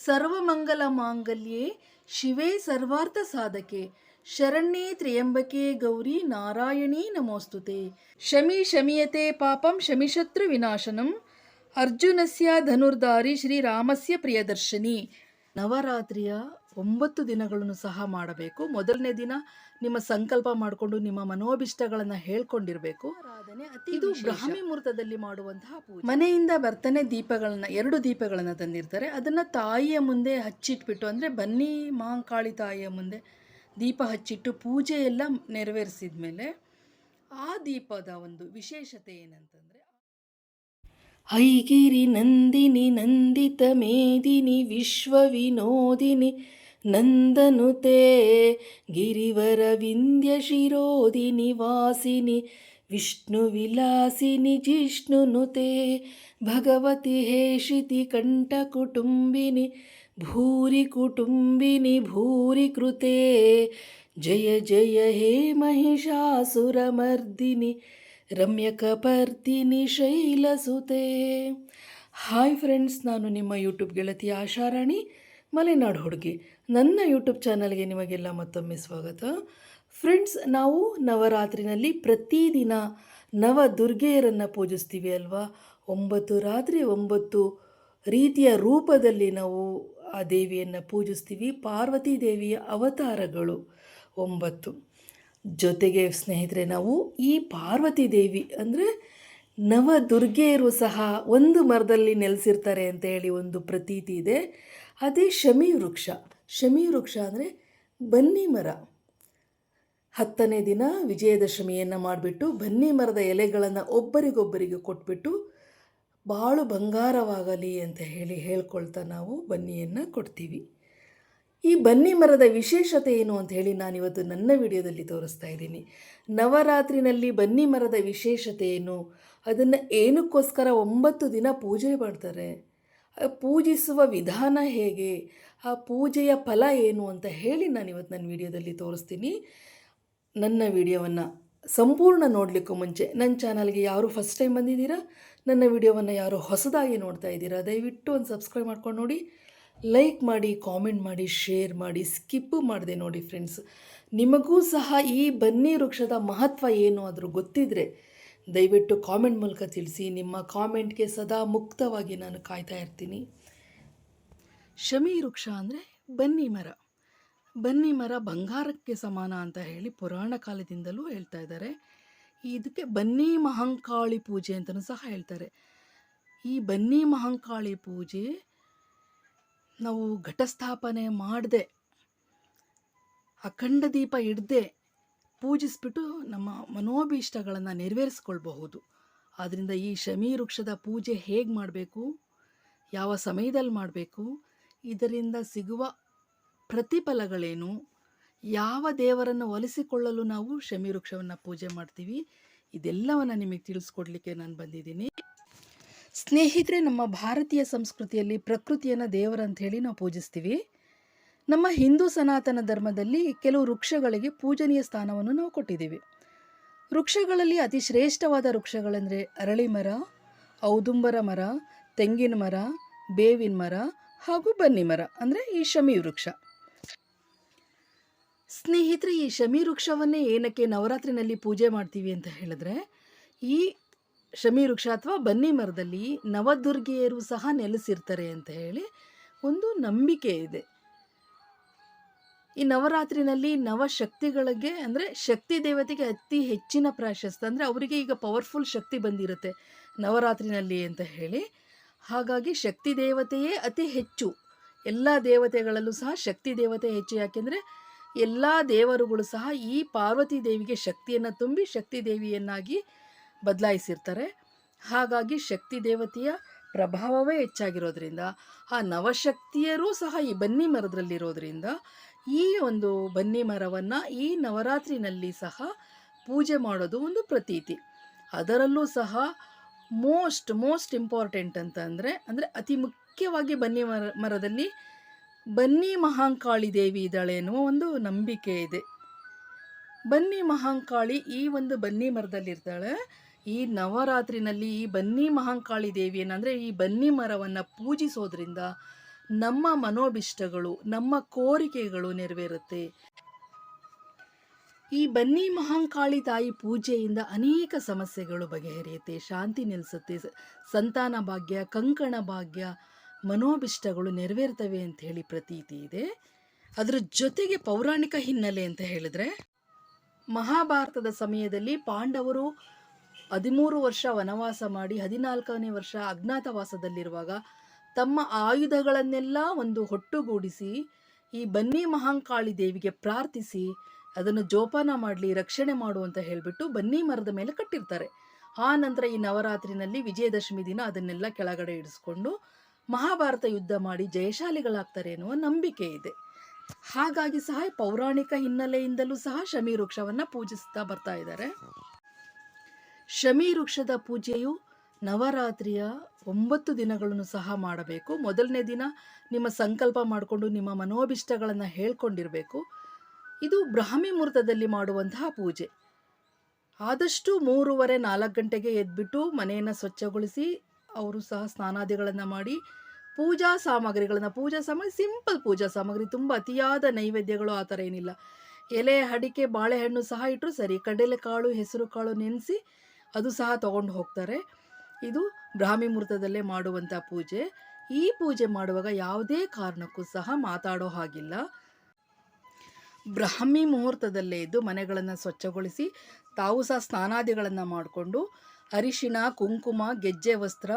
ಸರ್ವಮಂಗಲ ಮಾಂಗಲ್ಯೆ ಶಿವೆ ಸರ್ವಾರ್ಥ ಸಾಧಕೆ ಶರಣ್ಯೇ ತ್ರ್ಯಂಬಕೆ ಗೌರಿ ನಾರಾಯಣೀ ನಮೋಸ್ತುತೆ. ಶಮಿ ಶಮಿಯತೆ ಪಾಪಂ ಶಮಿಶತ್ರು ವಿನಾಶನಂ ಅರ್ಜುನಸ್ಯ ಧನುರ್ಧಾರಿ ಶ್ರೀರಾಮಸ್ಯ ಪ್ರಿಯದರ್ಶಿನಿ. ನವರಾತ್ರಿಯ 9 ದಿನಗಳನ್ನು ಸಹ ಮಾಡಬೇಕು. ಮೊದಲನೇ ದಿನ ನಿಮ್ಮ ಸಂಕಲ್ಪ ಮಾಡಿಕೊಂಡು ನಿಮ್ಮ ಮನೋಭಿಷ್ಟಗಳನ್ನು ಹೇಳ್ಕೊಂಡಿರಬೇಕು. ಇದು ಬ್ರಾಹ್ಮಿ ಮುಹೂರ್ತದಲ್ಲಿ ಮಾಡುವಂತಹ ಪೂಜೆ. ಮನೆಯಿಂದ ಬರ್ತನೆ ದೀಪಗಳನ್ನ 2 ದೀಪಗಳನ್ನು ತಂದಿರ್ತಾರೆ. ಅದನ್ನು ತಾಯಿಯ ಮುಂದೆ ಹಚ್ಚಿಟ್ಬಿಟ್ಟು, ಅಂದರೆ ಬನ್ನಿ ಮಹಾಂಕಾಳಿ ತಾಯಿಯ ಮುಂದೆ ದೀಪ ಹಚ್ಚಿಟ್ಟು ಪೂಜೆ ಎಲ್ಲ ನೆರವೇರಿಸಿದ ಮೇಲೆ ಆ ದೀಪದ ಒಂದು ವಿಶೇಷತೆ ಏನಂತಂದರೆ, ಐಗಿರಿ ನಂದಿನಿ ನಂದಿತ ಮೇದಿನಿ ವಿಶ್ವ ವಿನೋದಿನಿ ನಂದನುತೆ ಗಿರಿವರ ವಿಂಧ್ಯ ಶಿರೋದಿನಿ ವಾಸಿನಿ ವಿಷ್ಣು ವಿಲಾಸಿನಿ ಜಿಷ್ಣುನುತೆ ಭಗವತಿ ಹೇಷಿತಿ ಕಂಠ ಕುಟುಂಬಿನಿ ಭೂರಿ ಕುಟುಂಬಿನಿ ಭೂರಿ ಕೃತೆ ಜಯ ಜಯ ಹೇ ಮಹಿಷಾಸುರಮರ್ದಿನಿ ರಮ್ಯಕಪರ್ದಿನಿ ಶೈಲಸುತೆ. ಹಾಯ್ ಫ್ರೆಂಡ್ಸ್, ನಾನು ನಿಮ್ಮ ಯೂಟ್ಯೂಬ್ ಗೆಳತಿ ಆಶಾರಾಣಿ ಮಲೆನಾಡು ಹುಡುಗಿ. ನನ್ನ ಯೂಟ್ಯೂಬ್ ಚಾನಲ್ಗೆ ನಿಮಗೆಲ್ಲ ಮತ್ತೊಮ್ಮೆ ಸ್ವಾಗತ. ಫ್ರೆಂಡ್ಸ್, ನಾವು ನವರಾತ್ರಿನಲ್ಲಿ ಪ್ರತಿದಿನ ನವ ದುರ್ಗೆಯರನ್ನು ಪೂಜಿಸ್ತೀವಿ ಅಲ್ವಾ. 9 ರಾತ್ರಿ 9 ರೀತಿಯ ರೂಪದಲ್ಲಿ ನಾವು ಆ ದೇವಿಯನ್ನು ಪೂಜಿಸ್ತೀವಿ. ಪಾರ್ವತಿ ದೇವಿಯ ಅವತಾರಗಳು 9. ಜೊತೆಗೆ ಸ್ನೇಹಿತರೆ, ನಾವು ಈ ಪಾರ್ವತಿ ದೇವಿ ಅಂದರೆ ನವ ದುರ್ಗೆಯರು ಸಹ ಒಂದು ಮರದಲ್ಲಿ ನೆಲೆಸಿರ್ತಾರೆ ಅಂತ ಹೇಳಿ ಒಂದು ಪ್ರತೀತಿ ಇದೆ. ಅದೇ ಶಮಿ ವೃಕ್ಷ. ಶಮಿ ವೃಕ್ಷ ಅಂದರೆ ಬನ್ನಿ ಮರ. 10ನೇ ದಿನ ವಿಜಯದಶಮಿಯನ್ನು ಮಾಡಿಬಿಟ್ಟು ಬನ್ನಿ ಮರದ ಎಲೆಗಳನ್ನು ಒಬ್ಬರಿಗೊಬ್ಬರಿಗೆ ಕೊಟ್ಬಿಟ್ಟು ಬಾಳು ಬಂಗಾರವಾಗಲಿ ಅಂತ ಹೇಳ್ಕೊಳ್ತಾ ನಾವು ಬನ್ನಿಯನ್ನು ಕೊಡ್ತೀವಿ. ಈ ಬನ್ನಿ ಮರದ ವಿಶೇಷತೆ ಏನು ಅಂತ ಹೇಳಿ ನಾನಿವತ್ತು ನನ್ನ ವಿಡಿಯೋದಲ್ಲಿ ತೋರಿಸ್ತಾ ಇದ್ದೀನಿ. ನವರಾತ್ರಿನಲ್ಲಿ ಬನ್ನಿ ಮರದ ವಿಶೇಷತೆ ಏನು, ಅದನ್ನು ಏನಕ್ಕೋಸ್ಕರ 9 ದಿನ ಪೂಜೆ ಮಾಡ್ತಾರೆ, ಪೂಜಿಸುವ ವಿಧಾನ ಹೇಗೆ, ಆ ಪೂಜೆಯ ಫಲ ಏನು ಅಂತ ಹೇಳಿ ನಾನಿವತ್ತು ನನ್ನ ವಿಡಿಯೋದಲ್ಲಿ ತೋರಿಸ್ತೀನಿ. ನನ್ನ ವಿಡಿಯೋವನ್ನು ಸಂಪೂರ್ಣ ನೋಡಲಿಕ್ಕೂ ಮುಂಚೆ ನನ್ನ ಚಾನಲ್ಗೆ ಯಾರು ಫಸ್ಟ್ ಟೈಮ್ ಬಂದಿದ್ದೀರಾ, ನನ್ನ ವಿಡಿಯೋವನ್ನು ಯಾರು ಹೊಸದಾಗಿ ನೋಡ್ತಾ ಇದ್ದೀರಾ, ದಯವಿಟ್ಟು ಒಂದು ಸಬ್ಸ್ಕ್ರೈಬ್ ಮಾಡ್ಕೊಂಡು ನೋಡಿ, ಲೈಕ್ ಮಾಡಿ, ಕಾಮೆಂಟ್ ಮಾಡಿ, ಶೇರ್ ಮಾಡಿ, ಸ್ಕಿಪ್ಪು ಮಾಡದೆ ನೋಡಿ. ಫ್ರೆಂಡ್ಸ್, ನಿಮಗೂ ಸಹ ಈ ಬನ್ನಿ ವೃಕ್ಷದ ಮಹತ್ವ ಏನು ಆದರೂ ಗೊತ್ತಿದ್ದರೆ ದಯವಿಟ್ಟು ಕಾಮೆಂಟ್ ಮೂಲಕ ತಿಳಿಸಿ. ನಿಮ್ಮ ಕಾಮೆಂಟ್ಗೆ ಸದಾ ಮುಕ್ತವಾಗಿ ನಾನು ಕಾಯ್ತಾ ಇರ್ತೀನಿ. ಶಮಿ ವೃಕ್ಷ ಅಂದರೆ ಬನ್ನಿ ಮರ. ಬನ್ನಿ ಮರ ಬಂಗಾರಕ್ಕೆ ಸಮಾನ ಅಂತ ಹೇಳಿ ಪುರಾಣ ಕಾಲದಿಂದಲೂ ಹೇಳ್ತಾ ಇದ್ದಾರೆ. ಇದಕ್ಕೆ ಬನ್ನಿ ಮಹಾಂಕಾಳಿ ಪೂಜೆ ಅಂತಲೂ ಸಹ ಹೇಳ್ತಾರೆ. ಈ ಬನ್ನಿ ಮಹಾಂಕಾಳಿ ಪೂಜೆ ನಾವು ಘಟಸ್ಥಾಪನೆ ಮಾಡದೆ, ಅಖಂಡ ದೀಪ ಇಡದೆ ಪೂಜಿಸ್ಬಿಟ್ಟು ನಮ್ಮ ಮನೋಭೀಷ್ಟಗಳನ್ನು ನೆರವೇರಿಸ್ಕೊಳ್ಬಹುದು. ಆದ್ದರಿಂದ ಈ ಶಮಿ ವೃಕ್ಷದ ಪೂಜೆ ಹೇಗೆ ಮಾಡಬೇಕು, ಯಾವ ಸಮಯದಲ್ಲಿ ಮಾಡಬೇಕು, ಇದರಿಂದ ಸಿಗುವ ಪ್ರತಿಫಲಗಳೇನು, ಯಾವ ದೇವರನ್ನು ಒಲಿಸಿಕೊಳ್ಳಲು ನಾವು ಶಮಿ ವೃಕ್ಷವನ್ನು ಪೂಜೆ ಮಾಡ್ತೀವಿ, ಇದೆಲ್ಲವನ್ನು ನಿಮಗೆ ತಿಳಿಸ್ಕೊಡ್ಲಿಕ್ಕೆ ನಾನು ಬಂದಿದ್ದೀನಿ. ಸ್ನೇಹಿತರೆ, ನಮ್ಮ ಭಾರತೀಯ ಸಂಸ್ಕೃತಿಯಲ್ಲಿ ಪ್ರಕೃತಿಯನ್ನು ದೇವರಂತ ಹೇಳಿ ನಾವು ಪೂಜಿಸ್ತೀವಿ. ನಮ್ಮ ಹಿಂದೂ ಸನಾತನ ಧರ್ಮದಲ್ಲಿ ಕೆಲವು ವೃಕ್ಷಗಳಿಗೆ ಪೂಜನೀಯ ಸ್ಥಾನವನ್ನು ನಾವು ಕೊಟ್ಟಿದ್ದೀವಿ. ವೃಕ್ಷಗಳಲ್ಲಿ ಅತಿ ಶ್ರೇಷ್ಠವಾದ ವೃಕ್ಷಗಳೆಂದರೆ ಅರಳಿ ಮರ, ಔದುಂಬರ ಮರ, ತೆಂಗಿನ ಮರ, ಬೇವಿನ ಮರ ಹಾಗೂ ಬನ್ನಿ ಮರ, ಅಂದರೆ ಈ ಶಮಿ ವೃಕ್ಷ. ಸ್ನೇಹಿತರೆ, ಈ ಶಮಿ ವೃಕ್ಷವನ್ನೇ ಏನಕ್ಕೆ ನವರಾತ್ರಿನಲ್ಲಿ ಪೂಜೆ ಮಾಡ್ತೀವಿ ಅಂತ ಹೇಳಿದ್ರೆ, ಈ ಶಮಿ ವೃಕ್ಷ ಅಥವಾ ಬನ್ನಿ ಮರದಲ್ಲಿ ನವದುರ್ಗೆಯರು ಸಹ ನೆಲೆಸಿರ್ತಾರೆ ಅಂತ ಹೇಳಿ ಒಂದು ನಂಬಿಕೆ ಇದೆ. ಈ ನವರಾತ್ರಿನಲ್ಲಿ ನವಶಕ್ತಿಗಳಿಗೆ ಅಂದರೆ ಶಕ್ತಿ ದೇವತೆಗೆ ಅತಿ ಹೆಚ್ಚಿನ ಪ್ರಾಶಸ್ತ್ಯ, ಅಂದರೆ ಅವರಿಗೆ ಈಗ ಪವರ್ಫುಲ್ ಶಕ್ತಿ ಬಂದಿರುತ್ತೆ ನವರಾತ್ರಿನಲ್ಲಿ ಅಂತ ಹೇಳಿ. ಹಾಗಾಗಿ ಶಕ್ತಿ ದೇವತೆಯೇ ಅತಿ ಹೆಚ್ಚು. ಎಲ್ಲ ದೇವತೆಗಳಲ್ಲೂ ಸಹ ಶಕ್ತಿ ದೇವತೆ ಹೆಚ್ಚು. ಯಾಕೆಂದರೆ ಎಲ್ಲ ದೇವರುಗಳು ಸಹ ಈ ಪಾರ್ವತಿ ದೇವಿಗೆ ಶಕ್ತಿಯನ್ನು ತುಂಬಿ ಶಕ್ತಿ ದೇವಿಯನ್ನಾಗಿ ಬದಲಾಯಿಸಿರ್ತಾರೆ. ಹಾಗಾಗಿ ಶಕ್ತಿ ದೇವತೆಯ ಪ್ರಭಾವವೇ ಹೆಚ್ಚಾಗಿರೋದ್ರಿಂದ ಆ ನವಶಕ್ತಿಯರೂ ಸಹ ಈ ಬನ್ನಿ ಮರದಲ್ಲಿರೋದ್ರಿಂದ ಈ ಒಂದು ಬನ್ನಿ ಮರವನ್ನು ಈ ನವರಾತ್ರಿನಲ್ಲಿ ಸಹ ಪೂಜೆ ಮಾಡೋದು ಒಂದು ಪ್ರತೀತಿ. ಅದರಲ್ಲೂ ಸಹ ಮೋಸ್ಟ್ ಇಂಪಾರ್ಟೆಂಟ್ ಅಂದರೆ ಅತಿ ಮುಖ್ಯವಾಗಿ ಬನ್ನಿ ಮರದಲ್ಲಿ ಬನ್ನಿ ಮಹಾಂಕಾಳಿ ದೇವಿ ಇದ್ದಾಳೆ ಎನ್ನುವ ಒಂದು ನಂಬಿಕೆ ಇದೆ. ಬನ್ನಿ ಮಹಾಂಕಾಳಿ ಈ ಒಂದು ಬನ್ನಿ ಮರದಲ್ಲಿರ್ತಾಳೆ. ಈ ನವರಾತ್ರಿನಲ್ಲಿ ಈ ಬನ್ನಿ ಮಹಾಂಕಾಳಿ ದೇವಿಯನ್ನು ಅಂದರೆ ಈ ಬನ್ನಿ ಮರವನ್ನು ಪೂಜಿಸೋದ್ರಿಂದ ನಮ್ಮ ಮನೋಭಿಷ್ಟಗಳು, ನಮ್ಮ ಕೋರಿಕೆಗಳು ನೆರವೇರುತ್ತೆ. ಈ ಬನ್ನಿ ಮಹಾಂಕಾಳಿ ತಾಯಿ ಪೂಜೆಯಿಂದ ಅನೇಕ ಸಮಸ್ಯೆಗಳು ಬಗೆಹರಿಯುತ್ತೆ, ಶಾಂತಿ ನೆಲೆಸುತ್ತೆ, ಸಂತಾನ ಭಾಗ್ಯ, ಕಂಕಣ ಭಾಗ್ಯ, ಮನೋಭಿಷ್ಟಗಳು ನೆರವೇರ್ತವೆ ಅಂತ ಹೇಳಿ ಪ್ರತೀತಿ ಇದೆ. ಅದರ ಜೊತೆಗೆ ಪೌರಾಣಿಕ ಹಿನ್ನೆಲೆ ಅಂತ ಹೇಳಿದ್ರೆ, ಮಹಾಭಾರತದ ಸಮಯದಲ್ಲಿ ಪಾಂಡವರು 13 ವರ್ಷ ವನವಾಸ ಮಾಡಿ 14ನೇ ವರ್ಷ ಅಜ್ಞಾತವಾಸದಲ್ಲಿರುವಾಗ ತಮ್ಮ ಆಯುಧಗಳನ್ನೆಲ್ಲ ಒಂದು ಹೊಟ್ಟುಗೂಡಿಸಿ ಈ ಬನ್ನಿ ಮಹಾಂಕಾಳಿ ದೇವಿಗೆ ಪ್ರಾರ್ಥಿಸಿ ಅದನ್ನು ಜೋಪಾನ ಮಾಡಲಿ, ರಕ್ಷಣೆ ಮಾಡು ಅಂತ ಹೇಳಿಬಿಟ್ಟು ಬನ್ನಿ ಮರದ ಮೇಲೆ ಕಟ್ಟಿರ್ತಾರೆ. ಆ ನಂತರ ಈ ನವರಾತ್ರಿನಲ್ಲಿ ವಿಜಯದಶಮಿ ದಿನ ಅದನ್ನೆಲ್ಲ ಕೆಳಗಡೆ ಇಡಿಸ್ಕೊಂಡು ಮಹಾಭಾರತ ಯುದ್ಧ ಮಾಡಿ ಜಯಶಾಲಿಗಳಾಗ್ತಾರೆ ಎನ್ನುವ ನಂಬಿಕೆ ಇದೆ. ಹಾಗಾಗಿ ಸಹ ಪೌರಾಣಿಕ ಹಿನ್ನೆಲೆಯಿಂದಲೂ ಸಹ ಶಮಿ ವೃಕ್ಷವನ್ನು ಪೂಜಿಸ್ತಾ ಬರ್ತಾ ಇದ್ದಾರೆ. ಶಮಿ ವೃಕ್ಷದ ಪೂಜೆಯು ನವರಾತ್ರಿಯ 9 ದಿನಗಳನ್ನು ಸಹ ಮಾಡಬೇಕು. ಮೊದಲನೇ ದಿನ ನಿಮ್ಮ ಸಂಕಲ್ಪ ಮಾಡಿಕೊಂಡು ನಿಮ್ಮ ಮನೋಭಿಷ್ಟಗಳನ್ನು ಹೇಳ್ಕೊಂಡಿರಬೇಕು. ಇದು ಬ್ರಾಹ್ಮಿ ಮುಹೂರ್ತದಲ್ಲಿ ಮಾಡುವಂತಹ ಪೂಜೆ. ಆದಷ್ಟು 3:30-4 ಗಂಟೆಗೆ ಎದ್ಬಿಟ್ಟು ಮನೆಯನ್ನು ಸ್ವಚ್ಛಗೊಳಿಸಿ ಅವರು ಸಹ ಸ್ನಾನಾದಿಗಳನ್ನು ಮಾಡಿ ಪೂಜಾ ಸಾಮಗ್ರಿ ಸಿಂಪಲ್ ಪೂಜಾ ಸಾಮಗ್ರಿ, ತುಂಬ ಅತಿಯಾದ ನೈವೇದ್ಯಗಳು ಆ ಥರ ಏನಿಲ್ಲ. ಎಲೆ, ಅಡಿಕೆ, ಬಾಳೆಹಣ್ಣು ಸಹ ಇಟ್ಟರು ಸರಿ. ಕಡಲೆಕಾಳು, ಹೆಸರು ಕಾಳು ನೆನೆಸಿ ಅದು ಸಹ ತಗೊಂಡು ಹೋಗ್ತಾರೆ. ಇದು ಬ್ರಾಹ್ಮಿ ಮುಹೂರ್ತದಲ್ಲೇ ಮಾಡುವಂಥ ಪೂಜೆ. ಈ ಪೂಜೆ ಮಾಡುವಾಗ ಯಾವುದೇ ಕಾರಣಕ್ಕೂ ಸಹ ಮಾತಾಡೋ ಹಾಗಿಲ್ಲ. ಬ್ರಾಹ್ಮಿ ಮುಹೂರ್ತದಲ್ಲೇ ಇದ್ದು ಮನೆಗಳನ್ನು ಸ್ವಚ್ಛಗೊಳಿಸಿ ತಾವು ಸಹ ಸ್ನಾನಾದಿಗಳನ್ನು ಮಾಡಿಕೊಂಡು ಅರಿಶಿಣ, ಕುಂಕುಮ, ಗೆಜ್ಜೆ ವಸ್ತ್ರ,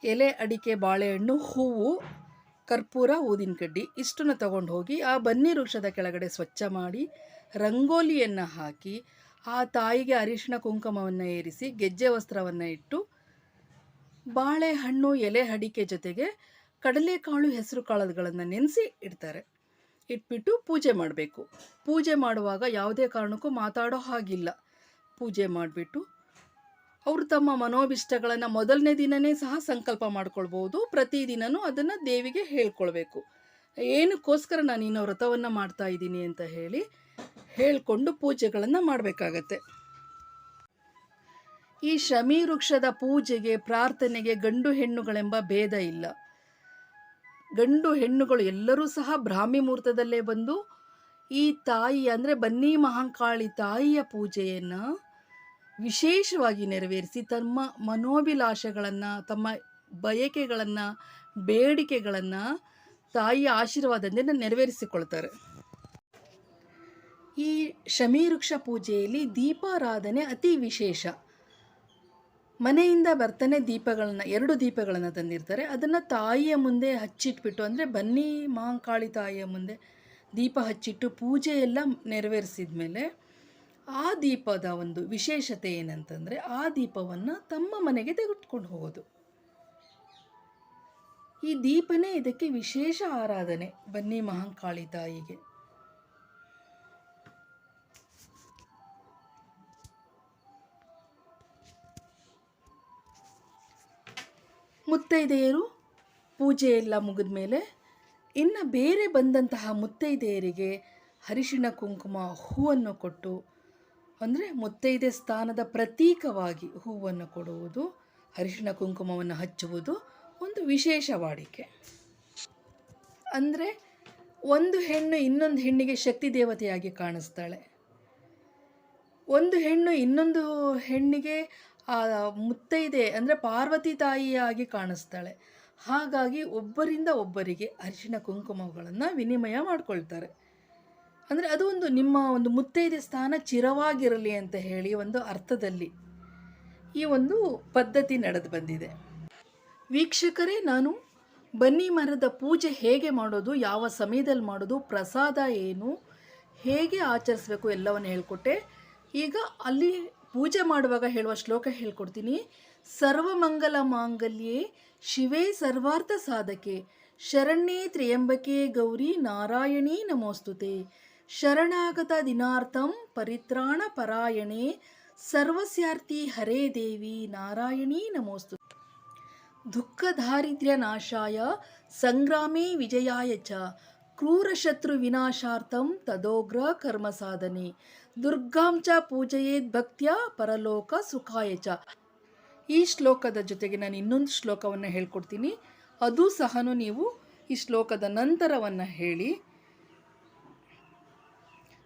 ಎಲೆ, ಅಡಿಕೆ, ಬಾಳೆಹಣ್ಣು, ಹೂವು, ಕರ್ಪೂರ, ಊದಿನ ಕಡ್ಡಿ ಇಷ್ಟನ್ನು ತಗೊಂಡು ಹೋಗಿ ಆ ಬನ್ನಿ ವೃಕ್ಷದ ಕೆಳಗಡೆ ಸ್ವಚ್ಛ ಮಾಡಿ ರಂಗೋಲಿಯನ್ನು ಹಾಕಿ ಆ ತಾಯಿಗೆ ಅರಿಶಿಣ ಕುಂಕುಮವನ್ನು ಏರಿಸಿ ಗೆಜ್ಜೆ ವಸ್ತ್ರವನ್ನು ಇಟ್ಟು ಬಾಳೆಹಣ್ಣು, ಎಲೆ, ಅಡಿಕೆ ಜೊತೆಗೆ ಕಡಲೆಕಾಳು, ಹೆಸರು ಕಾಳುಗಳನ್ನು ನೆನೆಸಿ ಇಡ್ತಾರೆ. ಇಟ್ಬಿಟ್ಟು ಪೂಜೆ ಮಾಡಬೇಕು. ಪೂಜೆ ಮಾಡುವಾಗ ಯಾವುದೇ ಕಾರಣಕ್ಕೂ ಮಾತಾಡೋ ಹಾಗಿಲ್ಲ. ಪೂಜೆ ಮಾಡಿಬಿಟ್ಟು ಅವರು ತಮ್ಮ ಮನೋಭಿಷ್ಟಗಳನ್ನು ಮೊದಲನೇ ದಿನವೇ ಸಹ ಸಂಕಲ್ಪ ಮಾಡ್ಕೊಳ್ಬೋದು. ಪ್ರತಿದಿನವೂ ಅದನ್ನು ದೇವಿಗೆ ಹೇಳ್ಕೊಳ್ಬೇಕು. ಏನಕ್ಕೋಸ್ಕರ ನಾನು ಇನ್ನೂ ವ್ರತವನ್ನು ಮಾಡ್ತಾ ಇದ್ದೀನಿ ಅಂತ ಹೇಳಿ ಹೇಳಿಕೊಂಡು ಪೂಜೆಗಳನ್ನು ಮಾಡಬೇಕಾಗತ್ತೆ. ಈ ಶಮಿ ವೃಕ್ಷದ ಪೂಜೆಗೆ, ಪ್ರಾರ್ಥನೆಗೆ ಗಂಡು ಹೆಣ್ಣುಗಳೆಂಬ ಭೇದ ಇಲ್ಲ. ಗಂಡು ಹೆಣ್ಣುಗಳು ಎಲ್ಲರೂ ಸಹ ಬ್ರಾಹ್ಮಿ ಮುಹೂರ್ತದಲ್ಲೇ ಬಂದು ಈ ತಾಯಿ ಅಂದರೆ ಬನ್ನಿ ಮಹಾಂಕಾಳಿ ತಾಯಿಯ ಪೂಜೆಯನ್ನು ವಿಶೇಷವಾಗಿ ನೆರವೇರಿಸಿ ತಮ್ಮ ಮನೋಭಿಲಾಷೆಗಳನ್ನು, ತಮ್ಮ ಬಯಕೆಗಳನ್ನು, ಬೇಡಿಕೆಗಳನ್ನು ತಾಯಿಯ ಆಶೀರ್ವಾದದಿಂದ ನೆರವೇರಿಸಿಕೊಳ್ತಾರೆ. ಈ ಶಮಿ ವೃಕ್ಷ ಪೂಜೆಯಲ್ಲಿ ದೀಪಾರಾಧನೆ ಅತಿ ವಿಶೇಷ. ಮನೆಯಿಂದ ಬರ್ತಾನೆ ದೀಪಗಳನ್ನು 2 ದೀಪಗಳನ್ನು ತಂದಿರ್ತಾರೆ. ಅದನ್ನು ತಾಯಿಯ ಮುಂದೆ ಹಚ್ಚಿಟ್ಬಿಟ್ಟು, ಅಂದರೆ ಬನ್ನಿ ಮಹಾಂಕಾಳಿ ತಾಯಿಯ ಮುಂದೆ ದೀಪ ಹಚ್ಚಿಟ್ಟು ಪೂಜೆ ಎಲ್ಲ ನೆರವೇರಿಸಿದ ಮೇಲೆ ಆ ದೀಪದ ಒಂದು ವಿಶೇಷತೆ ಏನಂತಂದರೆ ಆ ದೀಪವನ್ನು ತಮ್ಮ ಮನೆಗೆ ತೆಗೆದುಕೊಂಡು ಹೋಗೋದು. ಈ ದೀಪನೇ ಇದಕ್ಕೆ ವಿಶೇಷ ಆರಾಧನೆ ಬನ್ನಿ ಮಹಾಂಕಾಳಿ ತಾಯಿಗೆ. ಮುತ್ತೈದೆಯರು ಪೂಜೆ ಎಲ್ಲ ಮುಗಿದ ಮೇಲೆ ಇನ್ನು ಬೇರೆ ಬಂದಂತಹ ಮುತ್ತೈದೆಯರಿಗೆ ಅರಿಶಿಣ ಕುಂಕುಮ ಹೂವನ್ನು ಕೊಟ್ಟು, ಅಂದರೆ ಮುತ್ತೈದೆ ಸ್ಥಾನದ ಪ್ರತೀಕವಾಗಿ ಹೂವನ್ನು ಕೊಡುವುದು, ಅರಿಶಿಣ ಕುಂಕುಮವನ್ನು ಹಚ್ಚುವುದು ಒಂದು ವಿಶೇಷ ವಾಡಿಕೆ. ಅಂದರೆ ಒಂದು ಹೆಣ್ಣು ಇನ್ನೊಂದು ಹೆಣ್ಣಿಗೆ ಶಕ್ತಿ ದೇವತೆಯಾಗಿ ಕಾಣಿಸ್ತಾಳೆ. ಒಂದು ಹೆಣ್ಣು ಇನ್ನೊಂದು ಹೆಣ್ಣಿಗೆ ಮುತ್ತೈದೆ ಅಂದರೆ ಪಾರ್ವತಿ ತಾಯಿಯಾಗಿ ಕಾಣಿಸ್ತಾಳೆ. ಹಾಗಾಗಿ ಒಬ್ಬರಿಂದ ಒಬ್ಬರಿಗೆ ಅರಿಶಿಣ ಕುಂಕುಮಗಳನ್ನು ವಿನಿಮಯ ಮಾಡಿಕೊಳ್ತಾರೆ. ಅಂದರೆ ಅದು ಒಂದು ನಿಮ್ಮ ಒಂದು ಮುತ್ತೈದೆ ಸ್ಥಾನ ಚಿರವಾಗಿರಲಿ ಅಂತ ಹೇಳಿ ಒಂದು ಅರ್ಥದಲ್ಲಿ ಈ ಒಂದು ಪದ್ಧತಿ ನಡೆದು ಬಂದಿದೆ. ವೀಕ್ಷಕರೇ, ನಾನು ಬನ್ನಿ ಮರದ ಪೂಜೆ ಹೇಗೆ ಮಾಡೋದು, ಯಾವ ಸಮಯದಲ್ಲಿ ಮಾಡೋದು, ಪ್ರಸಾದ ಏನು, ಹೇಗೆ ಆಚರಿಸಬೇಕು ಎಲ್ಲವನ್ನು ಹೇಳ್ಕೊಟ್ಟೆ. ಈಗ ಅಲ್ಲಿ ಪೂಜೆ ಮಾಡುವಾಗ ಹೇಳುವ ಶ್ಲೋಕ ಹೇಳ್ಕೊಡ್ತೀನಿ. ಸರ್ವಮಂಗಲ ಮಾಂಗಲ್ಯೆ ಶಿವೇ ಸರ್ವಾರ್ಥ ಸಾಧಕೆ ಶರಣ್ಯೇ ತ್ರ್ಯಂಬಕೆ ಗೌರಿ ನಾರಾಯಣೀ ನಮೋಸ್ತುತೆ ಶರಣಾಗತ ದಿನಾರ್ಥಂ ಪರಿತ್ರಾಣ ಪರಾಯಣೆ ಸರ್ವಸ್ಯಾರ್ಥಿ ಹರೇ ದೇವಿ ನಾರಾಯಣೀ ನಮೋಸ್ತುತೆ ದುಃಖ ದಾರಿದ್ರ್ಯ ನಾಶಾಯ ಸಂಗ್ರಾಮೇ ವಿಜಯಾಯ ಚ ಕ್ರೂರಶತ್ರು ವಿನಾಶಾರ್ಥಂ ತದೋಗ್ರ ಕರ್ಮ ಸಾಧನೆ ದುರ್ಗಾಂ ಚ ಪೂಜಯೇದ್ ಭಕ್ತ್ಯ ಪರಲೋಕ ಸುಖಾಯ ಚ. ಈ ಶ್ಲೋಕದ ಜೊತೆಗೆ ನಾನು ಇನ್ನೊಂದು ಶ್ಲೋಕವನ್ನು ಹೇಳ್ಕೊಡ್ತೀನಿ. ಅದು ಸಹ ನೀವು ಈ ಶ್ಲೋಕದ ನಂತರವನ್ನು ಹೇಳಿ.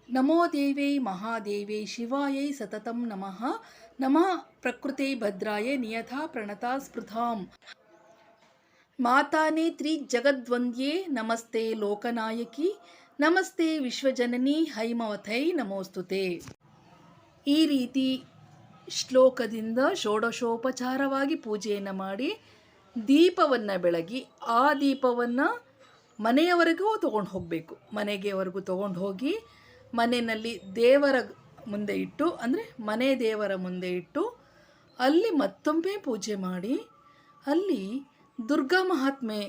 ನಮೋ ದೇವೈ ಮಹಾದೇವೈ ಶಿವಾಯೈ ಸತತಂ ನಮಃ ನಮಃ ಪ್ರಕೃತೈ ಭದ್ರಾಯ ನಿಯಥಾ ಪ್ರಣತಾ ಸ್ಪೃಧಾಂ ಮಾತಾನೇ ತ್ರಿಜಗದ್ವಂದ್ಯೇ ನಮಸ್ತೆ ಲೋಕನಾಯಕಿ ನಮಸ್ತೆ ವಿಶ್ವಜನನಿ ಹೈಮವಥೈ ನಮೋಸ್ತುತೆ. ಈ ರೀತಿ ಶ್ಲೋಕದಿಂದ ಷೋಡಶೋಪಚಾರವಾಗಿ ಪೂಜೆಯನ್ನು ಮಾಡಿ ದೀಪವನ್ನು ಬೆಳಗಿ ಆ ದೀಪವನ್ನು ಮನೆಯವರೆಗೂ ತೊಗೊಂಡು ಹೋಗಬೇಕು. ಮನೆಗೆವರೆಗೂ ತೊಗೊಂಡು ಹೋಗಿ ಮನೆಯಲ್ಲಿ ದೇವರ ಮುಂದೆ ಇಟ್ಟು, ಅಂದರೆ ಮನೆ ದೇವರ ಮುಂದೆ ಇಟ್ಟು ಅಲ್ಲಿ ಮತ್ತೊಮ್ಮೆ ಪೂಜೆ ಮಾಡಿ ಅಲ್ಲಿ ದುರ್ಗಾ ಮಹಾತ್ಮೆ,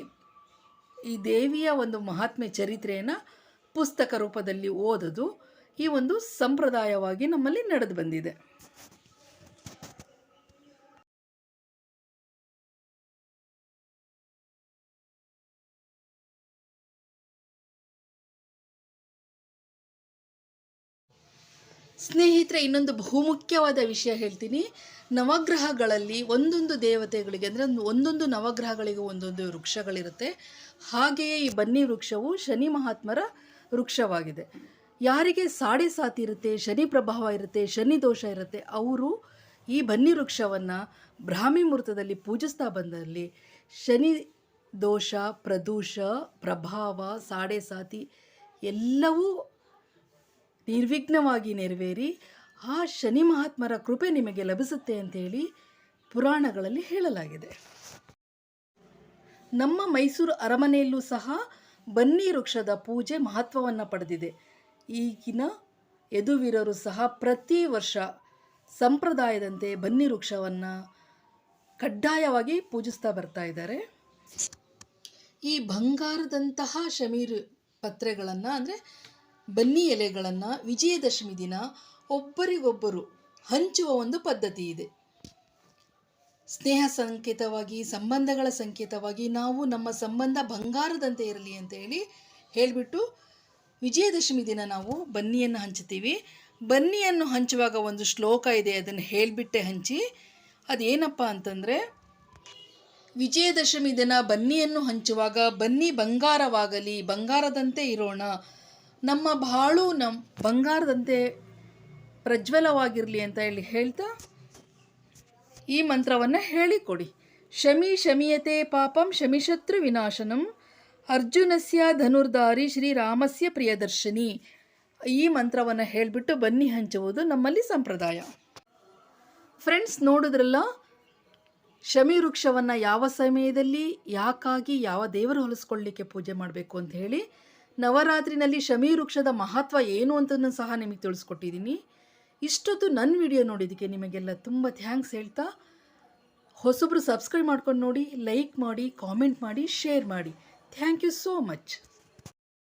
ಈ ದೇವಿಯ ಒಂದು ಮಹಾತ್ಮೆ ಚರಿತ್ರೆಯನ್ನು ಪುಸ್ತಕ ರೂಪದಲ್ಲಿ ಓದೋದು ಈ ಒಂದು ಸಂಪ್ರದಾಯವಾಗಿ ನಮ್ಮಲ್ಲಿ ನಡೆದು ಬಂದಿದೆ. ಸ್ನೇಹಿತರೆ, ಇನ್ನೊಂದು ಬಹುಮುಖ್ಯವಾದ ವಿಷಯ ಹೇಳ್ತೀನಿ. ನವಗ್ರಹಗಳಲ್ಲಿ ಒಂದೊಂದು ದೇವತೆಗಳಿಗೆ, ಅಂದರೆ ಒಂದೊಂದು ನವಗ್ರಹಗಳಿಗೆ ಒಂದೊಂದು ವೃಕ್ಷಗಳಿರುತ್ತೆ. ಹಾಗೆಯೇ ಈ ಬನ್ನಿ ವೃಕ್ಷವು ಶನಿ ಮಹಾತ್ಮರ ವೃಕ್ಷವಾಗಿದೆ. ಯಾರಿಗೆ ಸಾಡೆ ಸಾತಿ ಇರುತ್ತೆ, ಶನಿ ಪ್ರಭಾವ ಇರುತ್ತೆ, ಶನಿ ದೋಷ ಇರುತ್ತೆ, ಅವರು ಈ ಬನ್ನಿ ವೃಕ್ಷವನ್ನು ಬ್ರಾಹ್ಮಿ ಮುಹೂರ್ತದಲ್ಲಿ ಪೂಜಿಸ್ತಾ ಬಂದಲ್ಲಿ ಶನಿ ದೋಷ, ಪ್ರದೋಷ, ಪ್ರಭಾವ, ಸಾಡೆ ಸಾತಿ ಎಲ್ಲವೂ ನಿರ್ವಿಘ್ನವಾಗಿ ನೆರವೇರಿ ಆ ಶನಿ ಮಹಾತ್ಮರ ಕೃಪೆ ನಿಮಗೆ ಲಭಿಸುತ್ತೆ ಅಂತೇಳಿ ಪುರಾಣಗಳಲ್ಲಿ ಹೇಳಲಾಗಿದೆ. ನಮ್ಮ ಮೈಸೂರು ಅರಮನೆಯಲ್ಲೂ ಸಹ ಬನ್ನಿ ವೃಕ್ಷದ ಪೂಜೆ ಮಹತ್ವವನ್ನು ಪಡೆದಿದೆ. ಈಗಿನ ಯದುವೀರರು ಸಹ ಪ್ರತಿ ವರ್ಷ ಸಂಪ್ರದಾಯದಂತೆ ಬನ್ನಿ ವೃಕ್ಷವನ್ನು ಕಡ್ಡಾಯವಾಗಿ ಪೂಜಿಸ್ತಾ ಬರ್ತಾ ಇದ್ದಾರೆ. ಈ ಬಂಗಾರದಂತಹ ಶಮೀರ್ ಪತ್ರೆಗಳನ್ನು, ಅಂದರೆ ಬನ್ನಿ ಎಲೆಗಳನ್ನು ವಿಜಯದಶಮಿ ದಿನ ಒಬ್ಬರಿಗೊಬ್ಬರು ಹಂಚುವ ಒಂದು ಪದ್ಧತಿ ಇದೆ. ಸ್ನೇಹ ಸಂಕೇತವಾಗಿ, ಸಂಬಂಧಗಳ ಸಂಕೇತವಾಗಿ ನಾವು ನಮ್ಮ ಸಂಬಂಧ ಬಂಗಾರದಂತೆ ಇರಲಿ ಅಂತ ಹೇಳಿಬಿಟ್ಟು ವಿಜಯದಶಮಿ ದಿನ ನಾವು ಬನ್ನಿಯನ್ನು ಹಂಚುತ್ತೀವಿ. ಬನ್ನಿಯನ್ನು ಹಂಚುವಾಗ ಒಂದು ಶ್ಲೋಕ ಇದೆ, ಅದನ್ನು ಹೇಳಿಬಿಟ್ಟೆ ಹಂಚಿ. ಅದೇನಪ್ಪ ಅಂತಂದರೆ, ವಿಜಯದಶಮಿ ದಿನ ಬನ್ನಿಯನ್ನು ಹಂಚುವಾಗ ಬನ್ನಿ ಬಂಗಾರವಾಗಲಿ, ಬಂಗಾರದಂತೆ ಇರೋಣ, ನಮ್ಮ ಬಾಳು ಬಂಗಾರದಂತೆ ಪ್ರಜ್ವಲವಾಗಿರಲಿ ಅಂತ ಹೇಳ್ತಾ ಈ ಮಂತ್ರವನ್ನು ಹೇಳಿಕೊಡಿ. ಶಮಿ ಶಮಿಯತೆ ಪಾಪಂ ಶಮಿಶತ್ರು ವಿನಾಶನಂ ಅರ್ಜುನಸ್ಯ ಧನುರ್ಧಾರಿ ಶ್ರೀರಾಮಸ್ಯ ಪ್ರಿಯದರ್ಶಿನಿ. ಈ ಮಂತ್ರವನ್ನು ಹೇಳಿಬಿಟ್ಟು ಬನ್ನಿ ಹಂಚುವುದು ನಮ್ಮಲ್ಲಿ ಸಂಪ್ರದಾಯ. ಫ್ರೆಂಡ್ಸ್, ನೋಡಿದ್ರಲ್ಲ ಶಮಿ ವೃಕ್ಷವನ್ನು ಯಾವ ಸಮಯದಲ್ಲಿ, ಯಾಕಾಗಿ, ಯಾವ ದೇವರು ಹೊಲಿಸ್ಕೊಳ್ಳಿಕ್ಕೆ ಪೂಜೆ ಮಾಡಬೇಕು ಅಂತ ಹೇಳಿ, ನವರಾತ್ರಿನಲ್ಲಿ ಶಮಿ ವೃಕ್ಷದ ಮಹತ್ವ ಏನು ಅಂತಲೂ ಸಹ ನಿಮಗೆ ತಿಳಿಸ್ಕೊಟ್ಟಿದ್ದೀನಿ. ಇಷ್ಟೊತ್ತು ನನ್ನ ವಿಡಿಯೋ ನೋಡಿದ್ದಕ್ಕೆ ನಿಮಗೆಲ್ಲ ತುಂಬ ಥ್ಯಾಂಕ್ಸ್ ಹೇಳ್ತಾ, ಹೊಸಬ್ರು ಸಬ್ಸ್ಕ್ರೈಬ್ ಮಾಡ್ಕೊಂಡು ನೋಡಿ, ಲೈಕ್ ಮಾಡಿ, ಕಾಮೆಂಟ್ ಮಾಡಿ, ಶೇರ್ ಮಾಡಿ. Thank you so much.